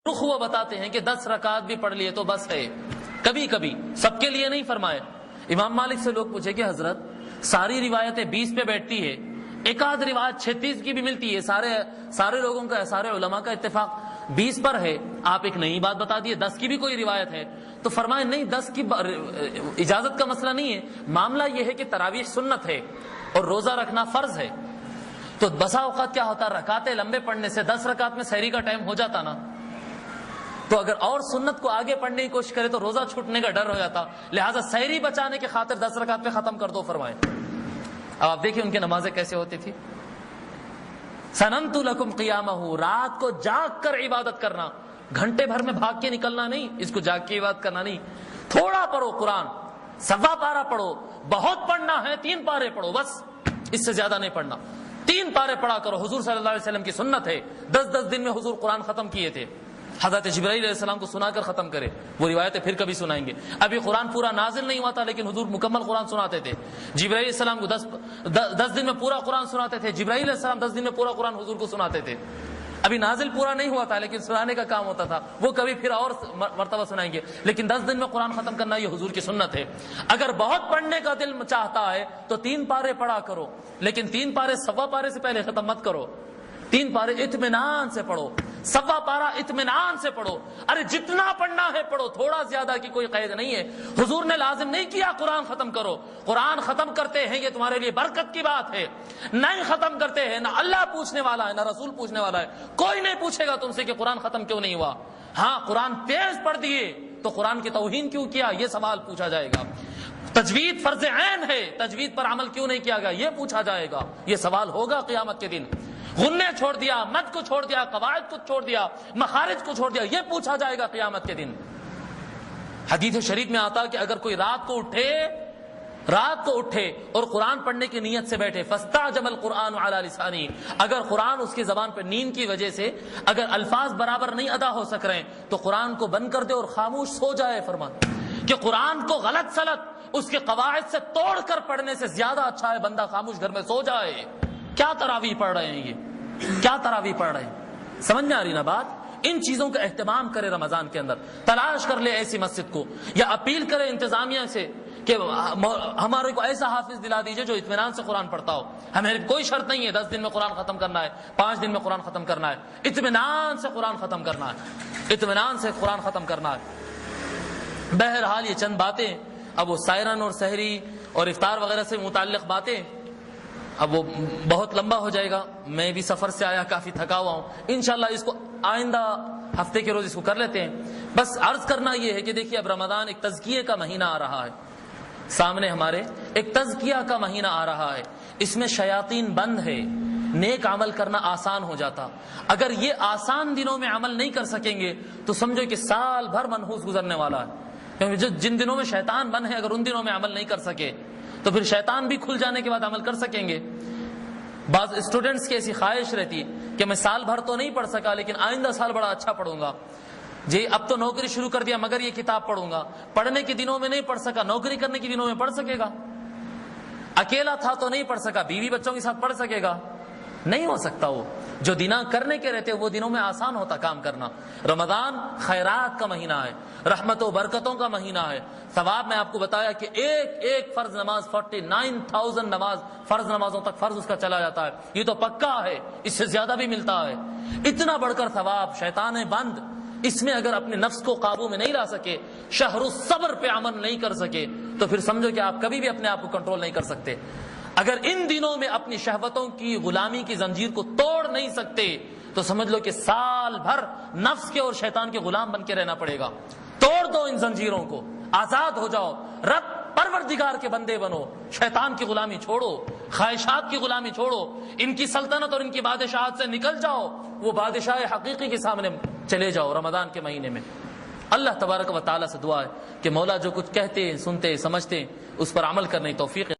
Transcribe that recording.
رخ وہ بتاتے ہیں کہ 10 رکعت بھی پڑھ لیے تو بس ہے، کبھی کبھی، سب کے لیے نہیں فرمائے۔ امام مالک سے لوگ پوچھے کہ حضرت ساری روایتیں 20 پہ بیٹھتی ہے، ایک آدھ روایت 36 کی بھی ملتی ہے، سارے لوگوں کا، سارے علماء کا اتفاق 20 پر ہے، آپ ایک نئی بات بتا دیے 10 کی بھی کوئی روایت ہے؟ تو فرمائے نہیں، 10 کی اجازت کا مسئلہ نہیں ہے، معاملہ یہ ہے کہ تراویح سنت ہے اور روزہ رکھنا فرض ہے۔ تو بسا اوقات کیا ہوتا، رکعتیں لمبے پڑھنے سے 10 رکعت میں سحری کا ٹائم ہو جاتا نا، تو اگر اور سنت کو آگے پڑھنے کی کوشش کرے تو روزہ چھوٹنے کا ڈر ہو جاتا، لہٰذا سحری بچانے کی خاطر 10 رکعت پہ ختم کر دو فرمائے۔ اب آپ دیکھیں ان کی نمازیں کیسے ہوتی تھی۔ سننت لکم قیامہ، رات کو جاگ کر عبادت کرنا، گھنٹے بھر میں بھاگ کے نکلنا نہیں، اس کو جاگ کے عبادت کرنا نہیں، تھوڑا پڑھو قرآن، 1.25 پارہ پڑھو، بہت پڑھنا ہے 3 پارے پڑھو بس، اس سے زیادہ نہیں پڑھنا، 3 پارے پڑھا کرو، حضور صلی اللہ علیہ وسلم کی سنت ہے، 10 دن میں حضور قرآن ختم کیے تھے، حضرت جبرائیل علیہ السلام کو سنا کر ختم کرے، وہ روایتیں پھر کبھی سنائیں گے۔ ابھی قرآن پورا نازل نہیں ہوا تھا لیکن حضور مکمل قرآن سناتے تھے، جبرائیل علیہ السلام کو 10 دن میں پورا قرآن سناتے تھے، جبرائیل علیہ السلام 10 دن میں پورا قرآن حضور کو سناتے تھے، ابھی نازل پورا نہیں ہوا تھا لیکن سنانے کا کام ہوتا تھا، وہ کبھی پھر اور مرتبہ سنائیں گے، لیکن 10 دن میں قرآن ختم کرنا یہ حضور کی سنت ہے۔ اگر بہت پڑھنے کا دل چاہتا ہے تو 3 پارے پڑھا کرو، لیکن 3 پارے 1.25 پارے سے پہلے ختم مت کرو، 3 پارے اطمینان سے پڑھو، 1.25 پارہ اطمینان سے پڑھو، ارے جتنا پڑھنا ہے پڑھو، تھوڑا زیادہ کی کوئی قید نہیں ہے، حضور نے لازم نہیں کیا قرآن ختم کرو، قرآن ختم کرتے ہیں یہ تمہارے لیے برکت کی بات ہے، نہیں ختم کرتے ہیں نہ اللہ پوچھنے والا ہے نہ رسول پوچھنے والا ہے، کوئی نہیں پوچھے گا تم سے کہ قرآن ختم کیوں نہیں ہوا، ہاں قرآن تیز پڑھ دیے تو قرآن کی توہین کیوں کیا، یہ سوال پوچھا جائے گا، تجوید فرض عین ہے، تجوید پر عمل کیوں نہیں کیا گیا یہ پوچھا جائے گا، یہ سوال ہوگا قیامت کے دن، غنے چھوڑ دیا، مد کو چھوڑ دیا، قواعد کو چھوڑ دیا، مخارج کو چھوڑ دیا، یہ پوچھا جائے گا قیامت کے دن۔ حدیث شریف میں آتا کہ اگر کوئی رات کو اٹھے اور قرآن پڑھنے کی نیت سے بیٹھے، فاستعجم القرآن علی لسانی، اگر قرآن اس کی زبان پر نیند کی وجہ سے اگر الفاظ برابر نہیں ادا ہو سک رہے ہیں تو قرآن کو بند کر دے اور خاموش سو جائے، فرماتے کہ قرآن کو غلط سلط اس کے قواعد سے توڑ کر پڑھنے سے زیادہ اچھا ہے بندہ خاموش گھر میں سو جائے۔ کیا تراویح پڑھ رہے ہیں، یہ کیا تراویح پڑھ رہے ہیں، سمجھ میں آ رہی نا بات؟ ان چیزوں کا اہتمام کرے، رمضان کے اندر تلاش کر لے ایسی مسجد کو، یا اپیل کرے انتظامیہ سے کہ ہمارے کو ایسا حافظ دلا دیجئے جو اطمینان سے قرآن پڑھتا ہو، ہمیں کوئی شرط نہیں ہے 10 دن میں قرآن ختم کرنا ہے، 5 دن میں قرآن ختم کرنا ہے، اطمینان سے قرآن ختم کرنا ہے، اطمینان سے قرآن ختم کرنا ہے۔ بہرحال یہ چند باتیں، اب وہ سائرن اور سحری اور افطار وغیرہ سے متعلق باتیں، اب وہ بہت لمبا ہو جائے گا، میں بھی سفر سے آیا کافی تھکا ہوا ہوں، انشاءاللہ اس کو آئندہ ہفتے کے روز اس کو کر لیتے ہیں۔ بس عرض کرنا یہ ہے کہ دیکھیے اب رمضان ایک تزکیے کا مہینہ آ رہا ہے، سامنے ہمارے ایک تزکیہ کا مہینہ آ رہا ہے، اس میں شیاطین بند ہے، نیک عمل کرنا آسان ہو جاتا، اگر یہ آسان دنوں میں عمل نہیں کر سکیں گے تو سمجھو کہ سال بھر منحوس گزرنے والا ہے، کیونکہ جن دنوں میں شیطان بند ہے اگر ان دنوں میں عمل نہیں کر سکے تو پھر شیطان بھی کھل جانے کے بعد عمل کر سکیں گے۔ بعض اسٹوڈنٹس کی ایسی خواہش رہتی کہ میں سال بھر تو نہیں پڑھ سکا لیکن آئندہ سال بڑا اچھا پڑھوں گا، جی اب تو نوکری شروع کر دیا مگر یہ کتاب پڑھوں گا، پڑھنے کے دنوں میں نہیں پڑھ سکا، نوکری کرنے کے دنوں میں پڑھ سکے گا، اکیلا تھا تو نہیں پڑھ سکا، بیوی بچوں کے ساتھ پڑھ سکے گا، نہیں ہو سکتا۔ وہ جو دنوں کرنے کے رہتے وہ دنوں میں آسان ہوتا کام کرنا۔ رمضان خیرات کا مہینہ ہے، رحمت و برکتوں کا مہینہ ہے، ثواب میں آپ کو بتایا کہ ایک فرض نماز 49,000 نماز فرض نمازوں تک فرض اس کا چلا جاتا ہے، یہ تو پکا ہے، اس سے زیادہ بھی ملتا ہے، اتنا بڑھ کر ثواب، شیطان بند، اس میں اگر اپنے نفس کو قابو میں نہیں لا سکے، شہر الصبر پہ عمل نہیں کر سکے تو پھر سمجھو کہ آپ کبھی بھی اپنے آپ کو کنٹرول نہیں کر سکتے۔ اگر ان دنوں میں اپنی شہوتوں کی غلامی کی زنجیر کو توڑ نہیں سکتے تو سمجھ لو کہ سال بھر نفس کے اور شیطان کے غلام بن کے رہنا پڑے گا۔ توڑ دو ان زنجیروں کو، آزاد ہو جاؤ، رب پروردگار کے بندے بنو، شیطان کی غلامی چھوڑو، خواہشات کی غلامی چھوڑو، ان کی سلطنت اور ان کی بادشاہت سے نکل جاؤ، وہ بادشاہ حقیقی کے سامنے چلے جاؤ رمضان کے مہینے میں۔ اللہ تبارک و تعالیٰ سے دعا ہے کہ مولا جو کچھ کہتے سنتے سمجھتے اس پر عمل کرنے کی توفیق